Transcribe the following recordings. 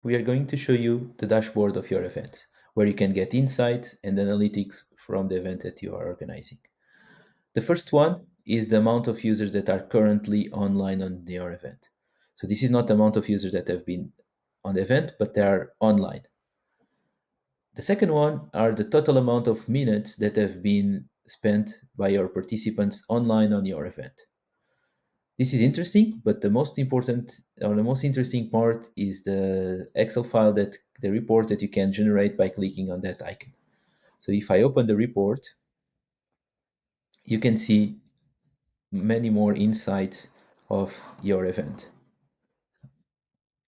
we are going to show you the dashboard of your event, where you can get insights and analytics from the event that you are organizing. The first one is the amount of users that are currently online on your event. So this is not the amount of users that have been on the event, but they are online. The second one are the total amount of minutes that have been spent by your participants online on your event. This is interesting, but the most important or the most interesting part is the Excel file, that the report that you can generate by clicking on that icon. So if I open the report, you can see many more insights of your event.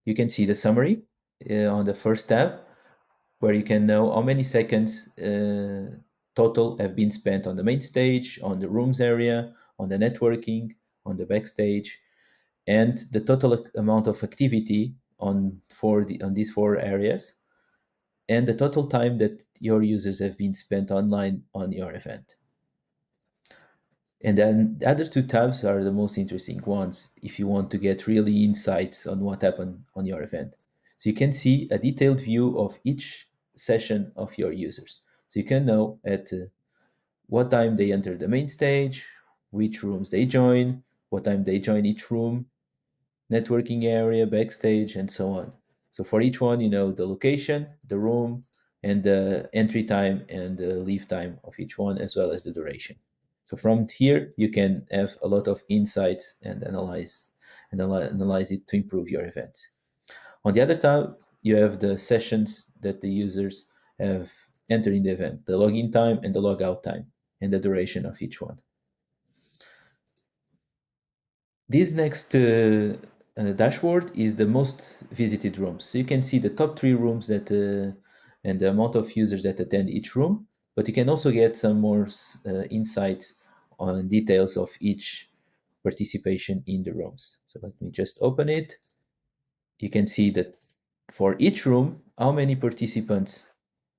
You can see the summary on the first tab, where you can know how many seconds total have been spent on the main stage, on the rooms area, on the networking, on the backstage, and the total amount of activity on these four areas, and the total time that your users have been spent online on your event. And then the other two tabs are the most interesting ones if you want to get really insights on what happened on your event. So you can see a detailed view of each session of your users. So you can know at what time they enter the main stage, which rooms they join, what time they join each room, networking area, backstage, and so on. So for each one, you know the location, the room, and the entry time and the leave time of each one, as well as the duration. So from here, you can have a lot of insights and analyze it to improve your events. On the other tab, you have the sessions that the users have entered in the event, the login time and the logout time, and the duration of each one. This next dashboard is the most visited rooms. So you can see the top 3 rooms that and the amount of users that attend each room, but you can also get some more insights on details of each participation in the rooms. So let me just open it. You can see that for each room, how many participants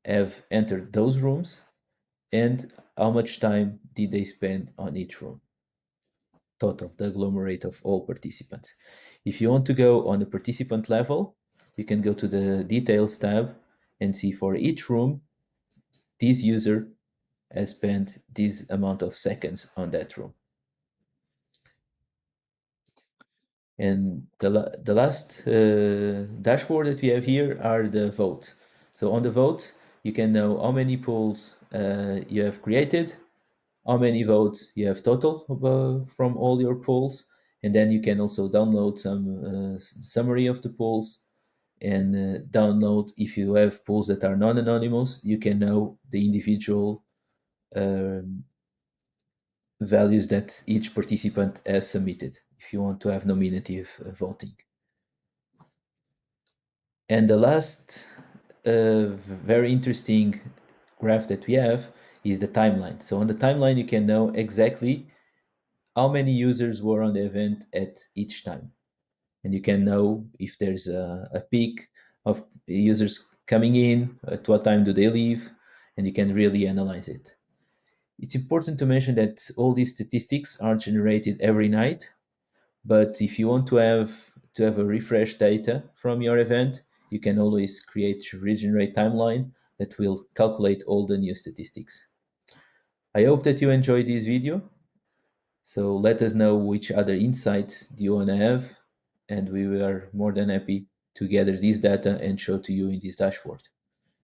have entered those rooms and how much time did they spend on each room. Total, the agglomerate of all participants. If you want to go on the participant level, you can go to the details tab and see for each room, this user has spent this amount of seconds on that room. And the last dashboard that we have here are the votes. So on the votes, you can know how many polls you have created, how many votes you have total from all your polls, and then you can also download some summary of the polls and download, if you have polls that are non-anonymous, you can know the individual um, values that each participant has submitted if you want to have nominative voting. And the last very interesting graph that we have is the timeline. So on the timeline, you can know exactly how many users were on the event at each time. And you can know if there's a peak of users coming in, at what time do they leave, and you can really analyze it. It's important to mention that all these statistics are generated every night, but if you want to have a refresh data from your event, you can always create regenerate timeline that will calculate all the new statistics. I hope that you enjoyed this video. So let us know which other insights do you want to have, and we are more than happy to gather this data and show to you in this dashboard.